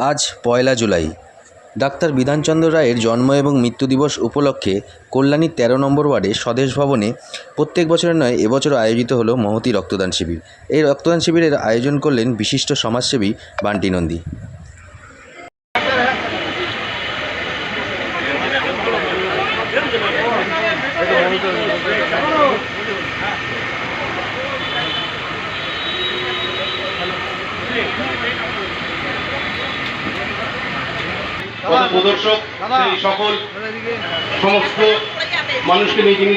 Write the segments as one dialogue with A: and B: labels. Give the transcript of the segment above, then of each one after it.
A: আজ ১লা জুলাই। ডাক্তার বিধানচন্দ্র রায়ের জন্ম এবং মৃত্যু দিবস উপলক্ষে কল্যাণীর ১৩ নম্বর ওয়ার্ডে স্বদেশ ভবনে প্রত্যেক বছরের নয় এবছরও আয়োজিত হলো মহতী রক্তদান শিবির। এই রক্তদান শিবিরের আয়োজন করলেন বিশিষ্ট সমাজসেবী বান্টি নন্দী।
B: প্রদর্শক সেই সকল সমস্ত মানুষকে নিয়ে যিনি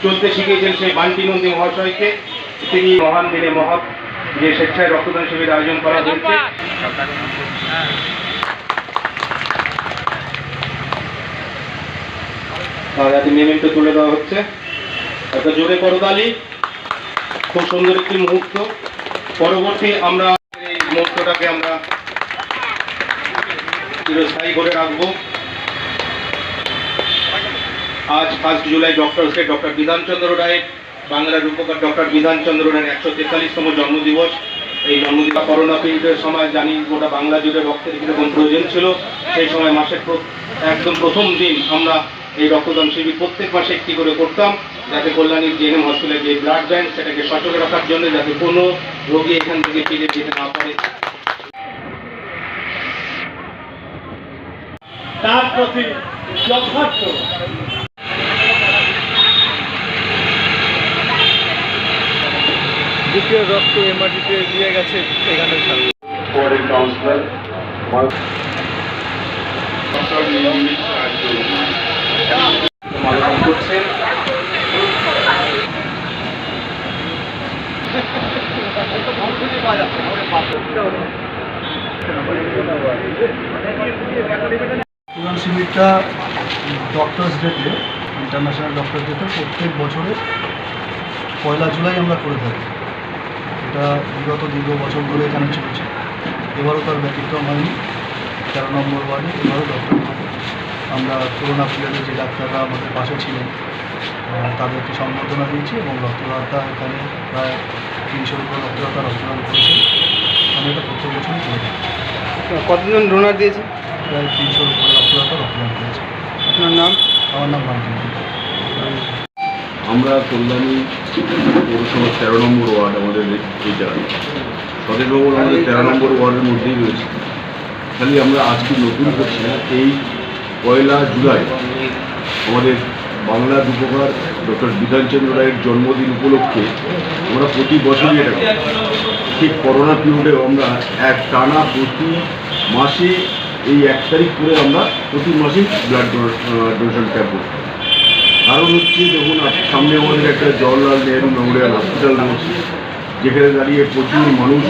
B: চলতে শিখিয়েছেন সেই বান্টি নন্দী মহাশয়কে, তিনি মহান দিনে মহৎ যে স্বেচ্ছায় রক্তদান শিবির আয়োজন করা হয়েছে। আজ মেমেন্টো তুলে দেওয়া হচ্ছে, একটা জোরে করতালি। খুব সুন্দর একটি মুহূর্ত। পরবর্তী আমরা এই মুহূর্তটাকে আমরা চিরস্থায়ী করে রাখবো। আজ 1 জুলাই ডক্টর বিধানচন্দ্র রায়ের, বাংলার রূপকার ডক্টর বিধানচন্দ্র রায়ের 143তম জন্মদিবস। এই জন্মদিবস করোনা পিরিয়ডের সময় জানি গোটা বাংলা জুড়ে রক্তের কিরকম প্রয়োজন ছিল। সেই সময় মাসের একদম প্রথম দিন আমরা এই রক্তদান শিবির প্রত্যেক মাসে একটি করে করতাম, যাতে কল্যাণীর জেএনএম হসপিটালে যে ব্লাড ব্যাংক সেটাকে সচল রাখার জন্য, যাতে কোনো রোগী এখান থেকে ফিরে যেতে না পারে। তার প্রতি যথার্থ
C: দ্বিতীয় রক্ত এমআরটিতে দিয়ে গেছে এখানে
B: করছেন।
D: রক্তদান শিবিরটা ডক্টরস ডেতে, ইন্টারন্যাশনাল ডক্টরস ডেতে প্রত্যেক বছরে 1লা জুলাই আমরা করে থাকি। এটা বিগত দীর্ঘ বছর ধরে এখানে চলছে। এবারও তার ব্যতিক্রম হয়নি। 13 নম্বর ওয়ার্ডে এবারও ডক্টর আমরা করোনা পিরিয়ডে যে ডাক্তাররা আমাদের পাশে ছিলেন তাদেরকে সম্বর্ধনা দিয়েছি এবং রক্তদাতা এখানে প্রায় 300 উপর রক্তদান করেছেন। আমরা এটা প্রত্যেক বছরই করে থাকি।
C: কতজন ডোনার দিয়েছে?
D: প্রায় 300 উপর রক্তদান করেছে।
C: আপনার নাম?
D: আমার নাম বান্টি।
E: আমরা কল্যাণী পৌরসভার 13 নম্বর ওয়ার্ড, আমাদের এইটা স্বদেশ ভবন আমাদের 13 নম্বর ওয়ার্ডের মধ্যেই রয়েছে। খালি আমরা আজকে নতুন করছি না, এই 1লা জুলাই আমাদের বাংলার রূপকার ডক্টর বিধানচন্দ্র রায়ের জন্মদিন উপলক্ষে আমরা প্রতি বছরই এটা করি। ঠিক করোনা পিরিয়ডেও আমরা এক টানা প্রতি মাসে এই 1 তারিখ করে আমরা প্রতি মাসে ব্লাড ডোনেশন ক্যাম্প করি। কারণ হচ্ছে, দেখুন সামনে আমাদের একটা জওহরলাল নেহরু মেমোরিয়াল হসপিটাল রয়েছে, যেখানে দাঁড়িয়ে প্রচুর মানুষ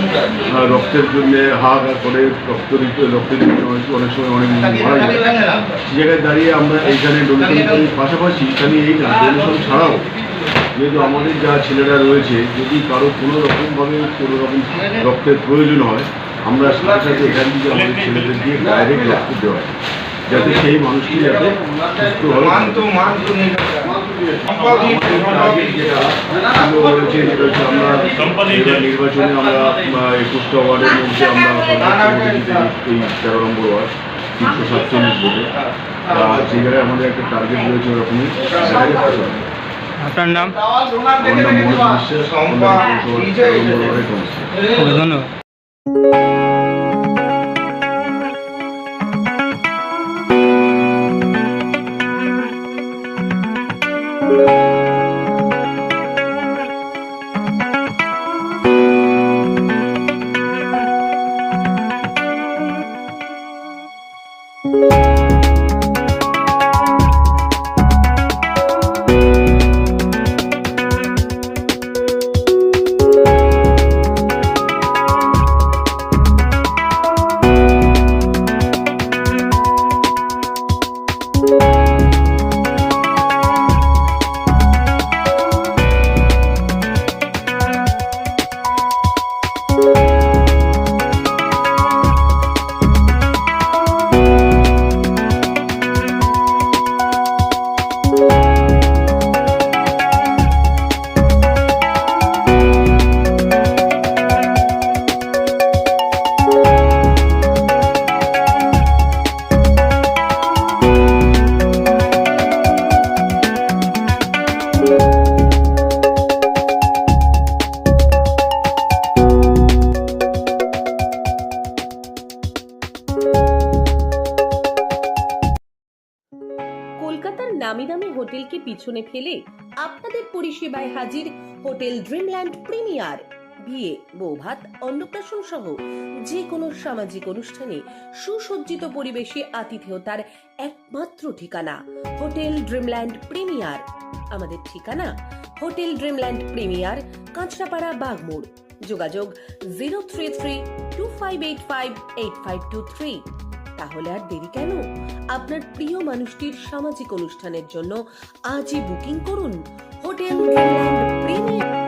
E: রক্তের জন্য হাহাকার করে, রক্তের অনেক সময় অনেক মারা যায়। জায়গায় দাঁড়িয়ে আমরা এইখানে ডোনেশন করি। পাশাপাশি এখানে এই না, ডোনেশন ছাড়াও যেহেতু আমাদের যা ছেলেরা রয়েছে, যদি কারো কোনো রকমভাবে কোনো রকম রক্তের প্রয়োজন হয়, আমরা সাথে সাথে এখান থেকে আমাদের ছেলেদের দিয়ে ডাইরেক্ট রক্ত দেওয়া হয়, যাতে সেই মানুষটি যাতে সুস্থভাবে নির্বাচনে আমরা 21টা ওয়ার্ডের মধ্যে আমরা এই 13 নম্বর ওয়ার্ড 347 ভোটে, সেই জায়গায় আমাদের একটা টার্গেট রয়েছে ওরকমই।
C: আপনার নাম?
E: আমার নাম মনোজ বিশ্বাস,
C: ধন্যবাদ।
F: নামি দামি হোটেলকে পিছনে ফেলে আপনাদের পরিষেবায় হাজির হোটেল ড্রিমল্যান্ড প্রিমিয়ার। বিয়ে, বৌভাত, অন্নপ্রাশন সহ যে কোনো সামাজিক অনুষ্ঠানে সুসজ্জিত পরিবেশে আতিথেয়তার একমাত্র ঠিকানা হোটেল ড্রিমল্যান্ড প্রিমিয়ার। আমাদের ঠিকানা hotel Dreamland premier, Kanchrapara, Bagmor. যোগাযোগ 03325858523। তাহলে আর দেরি কেন? আপনার প্রিয় মানুষটির সামাজিক অনুষ্ঠানের জন্য আজই বুকিং করুন হোটেল ড্রিমল্যান্ড প্রিমিয়ার।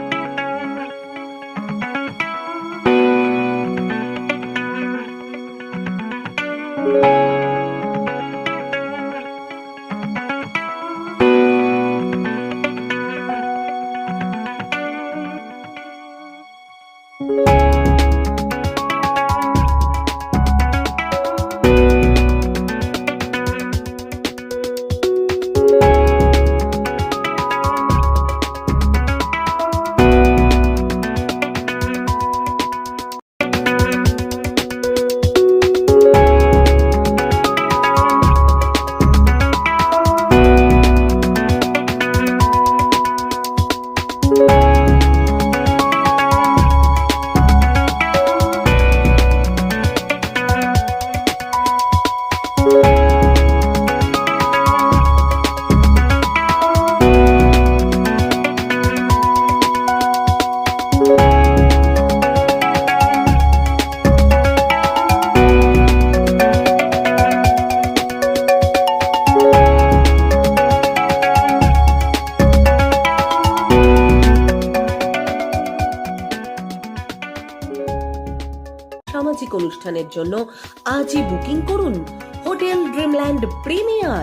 F: সামাজিক অনুষ্ঠানের জন্য আজই বুকিং করুন হোটেল ড্রিমল্যান্ড প্রিমিয়ার।